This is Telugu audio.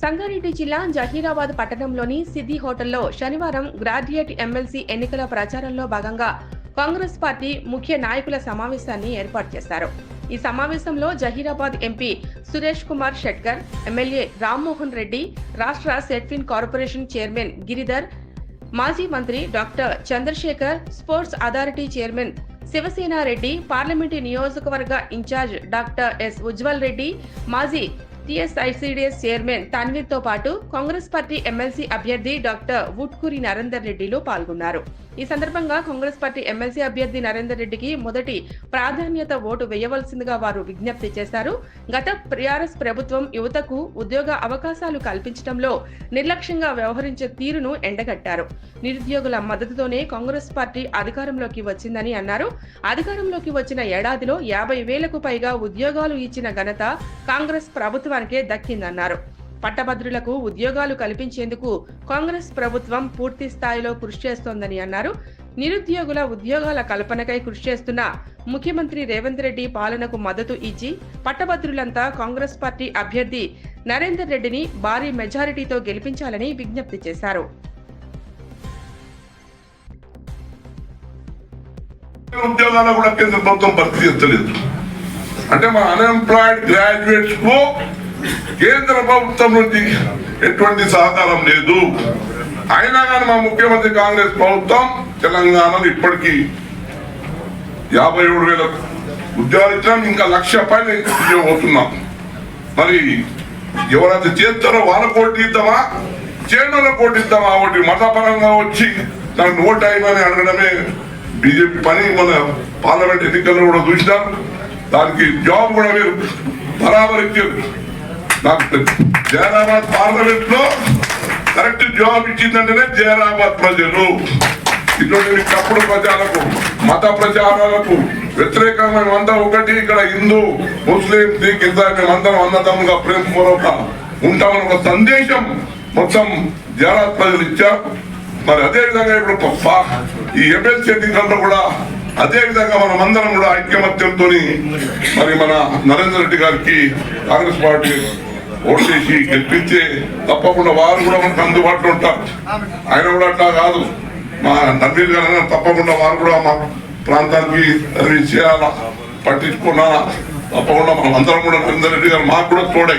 సంగారెడ్డి జిల్లా జహీరాబాద్ పట్టణంలోని సిద్ధి హోటల్లో శనివారం గ్రాడ్యుయేట్ ఎమ్మెల్సీ ఎన్నికల ప్రచారంలో భాగంగా కాంగ్రెస్ పార్టీ ముఖ్య నాయకుల సమావేశాన్ని ఏర్పాటు చేశారు. ఈ సమావేశంలో జహీరాబాద్ ఎంపీ సురేష్ కుమార్ షెట్కర్, ఎమ్మెల్యే రామ్మోహన్ రెడ్డి, రాష్ట్ర సెట్ఫిన్ కార్పొరేషన్ చైర్మన్ గిరిధర్, మాజీ మంత్రి doctor Chandrashekar, sports authority chairman Shivasena Reddy, parliament నియోజకవర్గ incharge doctor S Ujwal Reddy, మాజీ టీఎస్ఐసిడిఎస్ చైర్మన్ తన్వీర్ తో పాటు కాంగ్రెస్ పార్టీ ఎమ్మెల్సీ అభ్యర్థి డాక్టర్ వుట్కూరి నరేందర్ రెడ్డిలు పాల్గొన్నారు. ఈ సందర్భంగా కాంగ్రెస్ పార్టీ ఎమ్మెల్సీ అభ్యర్థి నరేందర్ రెడ్డికి మొదటి ప్రాధాన్యత ఓటు వేయవలసిందిగా వారు విజ్ఞప్తి చేశారు. గత టీఆర్ఎస్ ప్రభుత్వం యువతకు ఉద్యోగ అవకాశాలు కల్పించడంలో నిర్లక్ష్యంగా వ్యవహరించే తీరును ఎండగట్టారు. నిరుద్యోగుల మద్దతుతోనే కాంగ్రెస్ పార్టీ అధికారంలోకి వచ్చిందని అన్నారు. అధికారంలోకి వచ్చిన ఏడాదిలో 50,000కు పైగా ఉద్యోగాలు ఇచ్చిన ఘనత కాంగ్రెస్ ప్రభుత్వానికే దక్కిందన్నారు. పట్టభద్రులకు ఉద్యోగాలు కల్పించేందుకు కాంగ్రెస్ ప్రభుత్వం పూర్తి స్థాయిలో కృషి చేస్తోందని అన్నారు. నిరుద్యోగుల ఉద్యోగాల కల్పనకై కృషి చేస్తున్న ముఖ్యమంత్రి రేవంత్ రెడ్డి పాలనకు మద్దతు ఇచ్చి పట్టభద్రులంతా కాంగ్రెస్ పార్టీ అభ్యర్థి నరేందర్ రెడ్డిని భారీ మెజారిటీతో గెలిపించాలని విజ్ఞప్తి చేశారు. ఉద్యోగాలు కూడా కేంద్ర ప్రభుత్వం భర్తీ చేస్తలేదు. అంటే మా అన్ఎంప్లాయిడ్ గ్రాడ్యుయేట్స్ కు కేంద్ర ప్రభుత్వం నుంచి ఎటువంటి సహకారం లేదు. అయినా కానీ మా ముఖ్యమంత్రి కాంగ్రెస్ ప్రభుత్వం తెలంగాణలో ఇప్పటికీ 57,000 ఉద్యోగాలు ఇచ్చినాం. ఇంకా 1,00,000 పైన పోతున్నాం. మరి ఎవరైతే చేస్తారో వాళ్ళ పోటీ ఇద్దామా, చేయడంలో పోటీ ఇద్దామా? ఒకటి మతపరంగా వచ్చి నాకు ఓటు అయ్యమని అడగడమే బీజేపీ పని. మన పార్లమెంట్ ఎన్నికల్లో కూడా చూసినాం. దానికి జాబ్ కూడా మీరు బరాబర్ నాకు జైరాబాద్ పార్లమెంట్ లో కరెక్ట్ జాబ్ ఇచ్చిందంటేనే జైరాబాద్ ప్రజలు. ఇటువంటి తప్పుడు ప్రచారాలకు, మత ప్రచారాలకు వ్యతిరేకంగా మేమంతా ఒకటి. ఇక్కడ హిందూ ముస్లిం కింద మేమందరం అన్నదమ్ముగా ప్రేమపూర్వక ఉంటామని ఒక సందేశం మొత్తం జైరాబాద్ ప్రజలు ఇచ్చారు. మరి అదే విధంగా ఇప్పుడు ఈ ఎమ్మెల్సీ ఎన్నికల్లో కూడా అదే విధంగా మనం అందరం కూడా ఐక్యమత్యంతో మరి మన నరేందర్ రెడ్డి గారికి కాంగ్రెస్ పార్టీ ఓటు చేసి గెలిపిస్తే తప్పకుండా వారు కూడా మనకు అందుబాటులో ఉంటారు. ఆయన కూడా అట్లా కాదు, మా నవీన్ గారు తప్పకుండా వారు కూడా మా ప్రాంతానికి సర్వీస్ చేయాలా, పట్టించుకున్నా తప్పకుండా మనం అందరం కూడా నరేందర్ రెడ్డి గారు మాకు కూడా తోడై